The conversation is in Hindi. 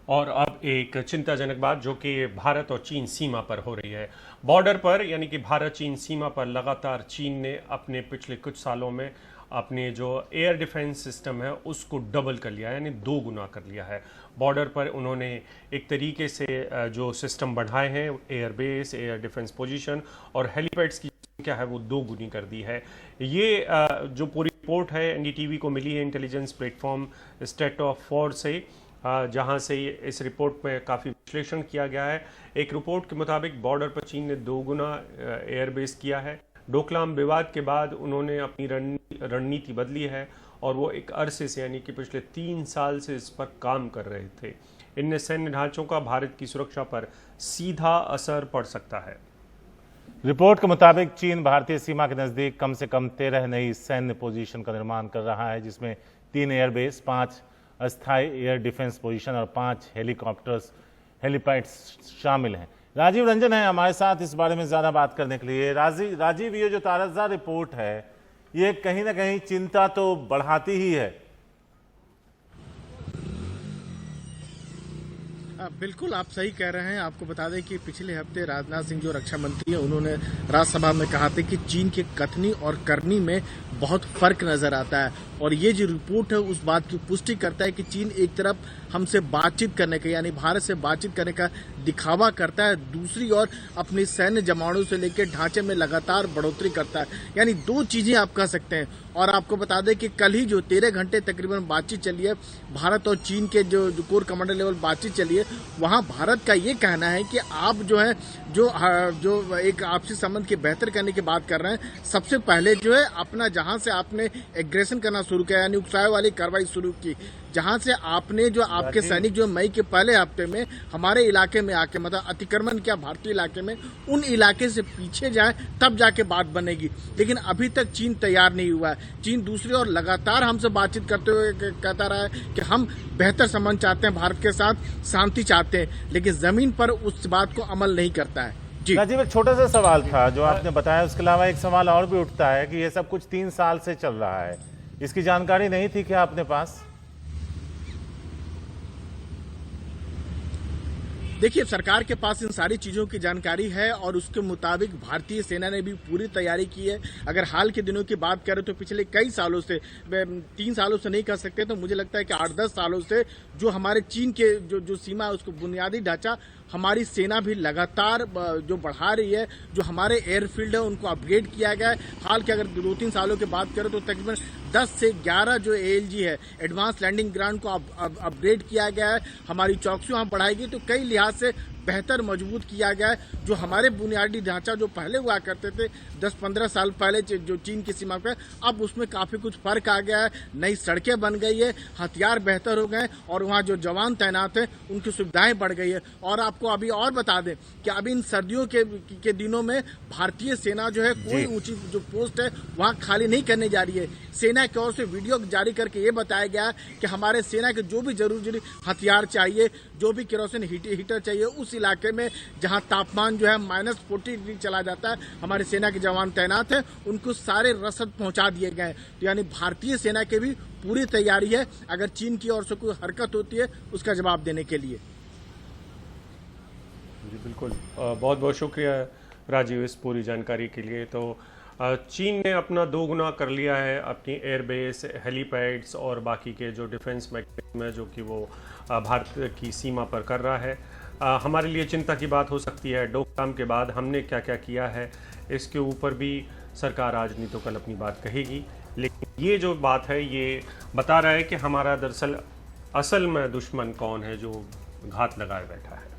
और अब एक चिंताजनक बात जो कि भारत और चीन सीमा पर हो रही है। बॉर्डर पर यानी कि भारत चीन सीमा पर लगातार चीन ने अपने पिछले कुछ सालों में अपने जो एयर डिफेंस सिस्टम है उसको डबल कर लिया है, यानी 2 गुना कर लिया है। बॉर्डर पर उन्होंने एक तरीके से जो सिस्टम बढ़ाए हैं, air base, air defence position और हेलीपैड्स की संख्या है वो 2 गुनी कर दी है। ये जो पूरी रिपोर्ट है एनडीटीवी को मिली है intelligence platform state of war से, जहां से इस रिपोर्ट में काफ़ी विश्लेषण किया गया है। एक रिपोर्ट के मुताबिक बॉर्डर पर चीन ने 2 गुना एयरबेस किया है। डोकलाम विवाद के बाद उन्होंने अपनी रणनीति बदली है और वो एक अरसे से यानी कि पिछले 3 साल से इस पर काम कर रहे थे। इनमें सैन्य ढांचों का भारत की सुरक्षा पर सीधा असर पड़ सकता है। रिपोर्ट के मुताबिक चीन भारतीय सीमा के नजदीक कम से कम 13 नई सैन्य पोजीशन का निर्माण कर रहा है, जिसमें 3 एयरबेस, 5 अस्थायी एयर डिफेंस पोजीशन और 5 हेलीकॉप्टर्स, हेलीपैड्स शामिल हैं। राजीव रंजन है हमारे साथ इस बारे में ज्यादा बात करने के लिए। राजीव, ये जो ताराजा रिपोर्ट है ये कहीं ना कहीं चिंता तो बढ़ाती ही है। बिल्कुल आप सही कह रहे हैं। आपको बता दें कि पिछले हफ्ते राजनाथ सिंह जो रक्षा मंत्री हैं उन्होंने राज्यसभा में कहा था कि चीन के कथनी और करनी में बहुत फर्क नजर आता है, और ये जो रिपोर्ट है उस बात की पुष्टि करता है कि चीन एक तरफ हमसे बातचीत करने का यानी भारत से बातचीत करने का दिखावा करता है, दूसरी ओर अपने सैन्य जमानों से लेकर ढांचे में लगातार बढ़ोतरी करता है। यानी 2 चीजें आप कह सकते हैं। और आपको बता दें कि कल ही जो 13 घंटे तकरीबन बातचीत चली है, भारत और चीन के जो कोर कमांडर लेवल बातचीत चली है, वहां भारत का ये कहना है कि आप जो है जो एक आपसी संबंध के बेहतर करने की बात कर रहे हैं, सबसे पहले जो है अपना जहां से आपने एग्रेशन करना शुरू किया यानी उकसावे वाली कार्रवाई शुरू की, जहां से आपने जो आपके सैनिक जो मई के पहले हफ्ते में हमारे इलाके में आके मतलब अतिक्रमण किया भारतीय इलाके में, उन इलाके से पीछे जाए तब जाके बात बनेगी। लेकिन अभी तक चीन तैयार नहीं हुआ है। चीन दूसरी ओर लगातार हमसे बातचीत करते हुए कहता रहा है कि हम बेहतर संबंध चाहते हैं, भारत के साथ शांति चाहते हैं, लेकिन जमीन पर उस बात को अमल नहीं करता है। राजीव, एक छोटा सा सवाल था जो आपने बताया, उसके अलावा एक सवाल और भी उठता है कि ये सब कुछ 3 साल से चल रहा है, इसकी जानकारी नहीं थी क्या आपने पास? देखिए, सरकार के पास इन सारी चीजों की जानकारी है और उसके मुताबिक भारतीय सेना ने भी पूरी तैयारी की है। अगर हाल के दिनों की बात करें तो पिछले कई सालों से, 3 सालों से नहीं कह सकते, तो मुझे लगता है कि 8-10 सालों से जो हमारे चीन के जो सीमा है उसको बुनियादी ढांचा हमारी सेना भी लगातार जो बढ़ा रही है। जो हमारे एयरफील्ड है उनको अपग्रेड किया गया है। हाल के अगर 2-3 सालों की बात करें तो तकरीबन 10 से 11 जो ALG है, एडवांस लैंडिंग ग्राउंड को अपग्रेड किया गया है। हमारी चौकसी वहां बढ़ाई गई, तो कई लिहाज से बेहतर मजबूत किया गया है। जो हमारे बुनियादी ढांचा जो पहले हुआ करते थे 10-15 साल पहले जो चीन की सीमा पे, अब उसमें काफी कुछ फर्क आ गया है। नई सड़कें बन गई है, हथियार बेहतर हो गए और वहाँ जो जवान तैनात है उनकी सुविधाएं बढ़ गई है। और आपको अभी और बता दें कि अभी इन सर्दियों के दिनों में भारतीय सेना जो है कोई ऊंची जो पोस्ट है वहाँ खाली नहीं करने जा रही है। सेना की ओर से वीडियो जारी करके ये बताया गया कि हमारे सेना के जो भी जरूरी हथियार चाहिए, जो भी केरोसिन हीटर चाहिए, उस इलाके में जहां तापमान जो है -40 डिग्री चला जाता है, हमारी सेना के जवान तैनात हैं, उनको सारे रसद पहुंचा दिए गए। तो यानी भारतीय सेना की भी पूरी तैयारी है अगर चीन की ओर से कोई हरकत होती है उसका जवाब देने के लिए। जी बिल्कुल, बहुत बहुत शुक्रिया राजीव इस पूरी जानकारी के लिए। तो चीन ने अपना 2 गुना कर लिया है अपनी एयरबेस, हेलीपैड्स और बाकी के जो डिफेंस मैकेनिज्म है जो कि वो भारत की सीमा पर कर रहा है। हमारे लिए चिंता की बात हो सकती है डोकलाम के बाद हमने क्या क्या किया है, इसके ऊपर भी सरकार आज नहीं तो कल अपनी बात कहेगी। लेकिन ये जो बात है ये बता रहा है कि हमारा दरअसल असल में दुश्मन कौन है जो घात लगाए बैठा है।